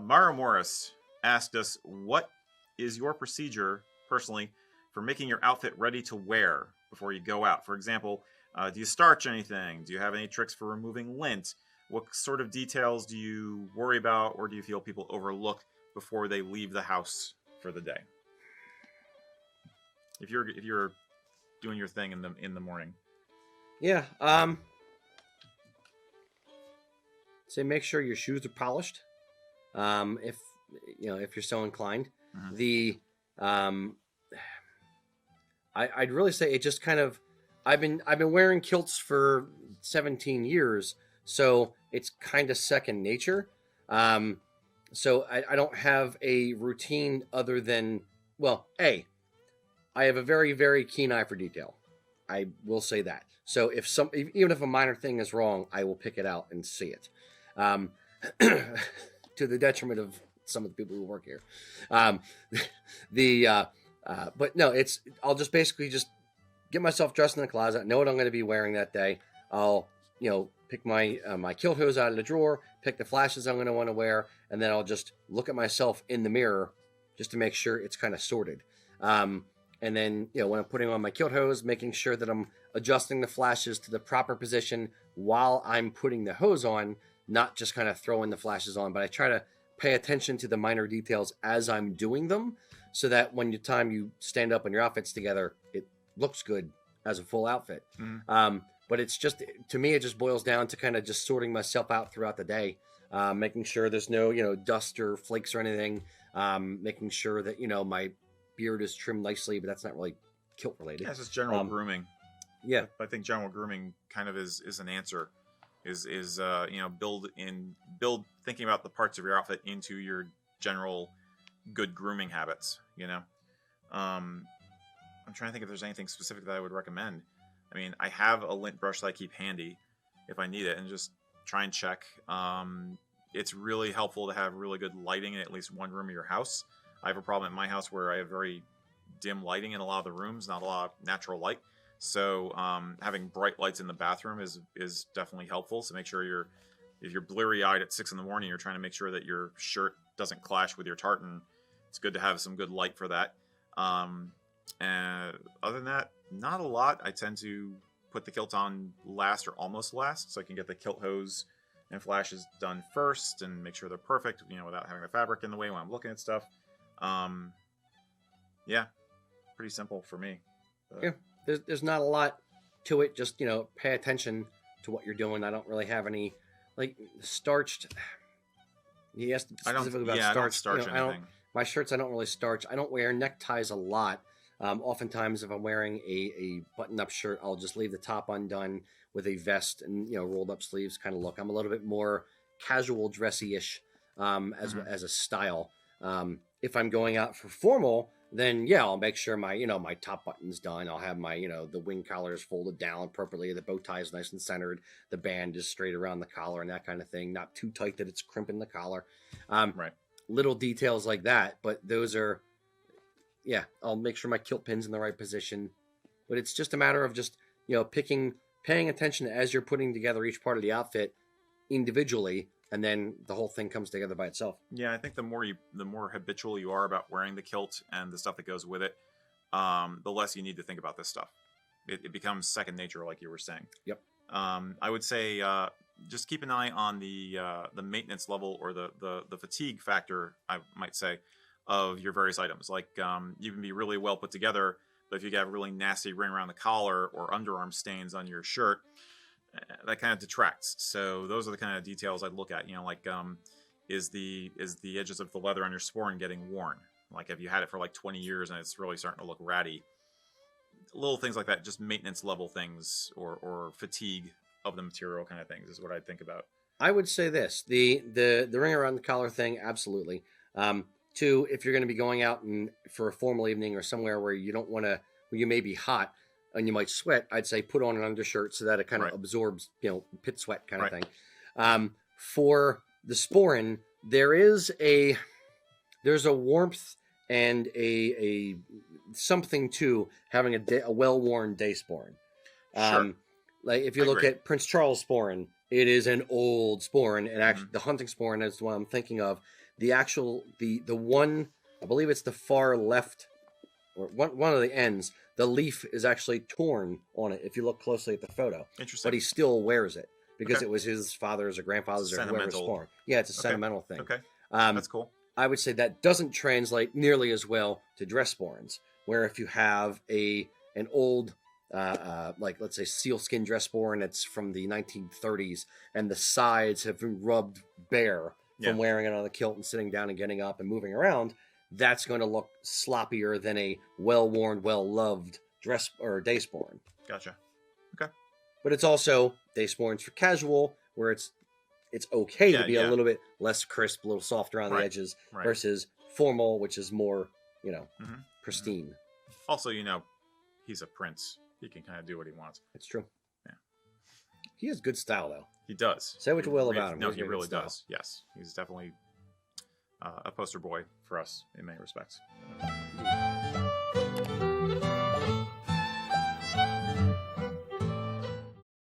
Mara Morris asked us, what is your procedure, personally, for making your outfit ready to wear before you go out? For example, do you starch anything? Do you have any tricks for removing lint? What sort of details do you worry about, or do you feel people overlook before they leave the house for the day? If you're doing your thing in the morning. Yeah. Say make sure your shoes are polished. If if you're so inclined. Mhm. The I'd really say it just kind of I've been wearing kilts for 17 years, so it's kind of second nature. So I don't have a routine other than, well, I have a very, very keen eye for detail. I will say that. So even if a minor thing is wrong, I will pick it out and see it. Um, to the detriment of some of the people who work here. Um, but no, I'll just basically just get myself dressed in the closet, know what I'm going to be wearing that day. I'll, pick my my kilt hose out of the drawer, pick the flashes I'm going to want to wear, and then I'll just look at myself in the mirror just to make sure it's kind of sorted. And then, when I'm putting on my kilt hose, making sure that I'm adjusting the flashes to the proper position while I'm putting the hose on, not just kind of throwing the flashes on, but I try to pay attention to the minor details as I'm doing them so that when the time you stand up and your outfit's together, it looks good as a full outfit. Mm-hmm. But it's just, to me, it just boils down to kind of just sorting myself out throughout the day, making sure there's no, dust or flakes or anything, making sure that, my beard is trimmed nicely, but that's not really kilt related. Yeah, it's just general grooming. Yeah. I think general grooming kind of is an answer. Is build thinking about the parts of your outfit into your general good grooming habits. I'm trying to think if there's anything specific that I would recommend. I mean, I have a lint brush that I keep handy if I need it, and just try and check. It's really helpful to have really good lighting in at least one room of your house. I have a problem at my house where I have very dim lighting in a lot of the rooms, not a lot of natural light. So having bright lights in the bathroom is definitely helpful. So make sure if you're bleary eyed at 6 a.m, you're trying to make sure that your shirt doesn't clash with your tartan. It's good to have some good light for that. And other than that, not a lot. I tend to put the kilt on last or almost last, so I can get the kilt hose and flashes done first and make sure they're perfect, without having the fabric in the way when I'm looking at stuff. Yeah, pretty simple for me. Yeah, there's not a lot to it. Just pay attention to what you're doing. I don't really have any starched. He asked specifically about starch. I don't starch anything. My shirts I don't really starch. I don't wear neckties a lot. Oftentimes, if I'm wearing a button-up shirt, I'll just leave the top undone with a vest and rolled up sleeves kind of look. I'm a little bit more casual, dressy-ish as a style. If I'm going out for formal, then I'll make sure my my top button's done. I'll have my the wing collar is folded down appropriately. The bow tie is nice and centered. The band is straight around the collar and that kind of thing. Not too tight that it's crimping the collar. Right. Little details like that, but those are. Yeah, I'll make sure my kilt pin's in the right position. But it's just a matter of just, paying attention as you're putting together each part of the outfit individually, and then the whole thing comes together by itself. Yeah, I think the more habitual you are about wearing the kilt and the stuff that goes with it, the less you need to think about this stuff. It becomes second nature, like you were saying. Yep. I would say just keep an eye on the maintenance level or the fatigue factor, I might say, of your various items. Like you can be really well put together, but if you have really nasty ring around the collar or underarm stains on your shirt, that kind of detracts. So those are the kind of details I'd look at. Is the edges of the leather on your sporran getting worn? Like, have you had it for like 20 years and it's really starting to look ratty? Little things like that, just maintenance level things or fatigue of the material kind of things is what I'd think about. I would say this: the ring around the collar thing, absolutely. Two, if you're going to be going out for a formal evening or somewhere where you don't want to, where you may be hot and you might sweat, I'd say put on an undershirt so that it kind of absorbs, pit sweat kind of thing. For the sporran, there's a warmth and a something to having a well-worn day sporran. Sure. Like if you look at Prince Charles sporran, it is an old sporran, and actually the hunting sporran is the one I'm thinking of. the actual the one, I believe it's the far left or one of the ends. The leaf is actually torn on it if you look closely at the photo. Interesting. But he still wears it because Okay. it was his father's or grandfather's or whoever's Sentimental. sporn. Yeah, it's a Okay. sentimental thing. Okay. Um, That's cool. I would say that doesn't translate nearly as well to dress sporns, where if you have an old, like let's say sealskin dress sporn that's from the 1930s, and the sides have been rubbed bare from wearing it on a kilt and sitting down and getting up and moving around, that's going to look sloppier than a well-worn, well-loved dress or day sporn. Gotcha. Okay. But it's also day sporns for casual, where it's okay to be a little bit less crisp, a little softer on the edges, versus formal, which is more, pristine. Also, he's a prince. He can kind of do what he wants. It's true. Yeah. He has good style, though. He does. Say what you will about him. No, he really does. Yes. He's definitely a poster boy for us in many respects.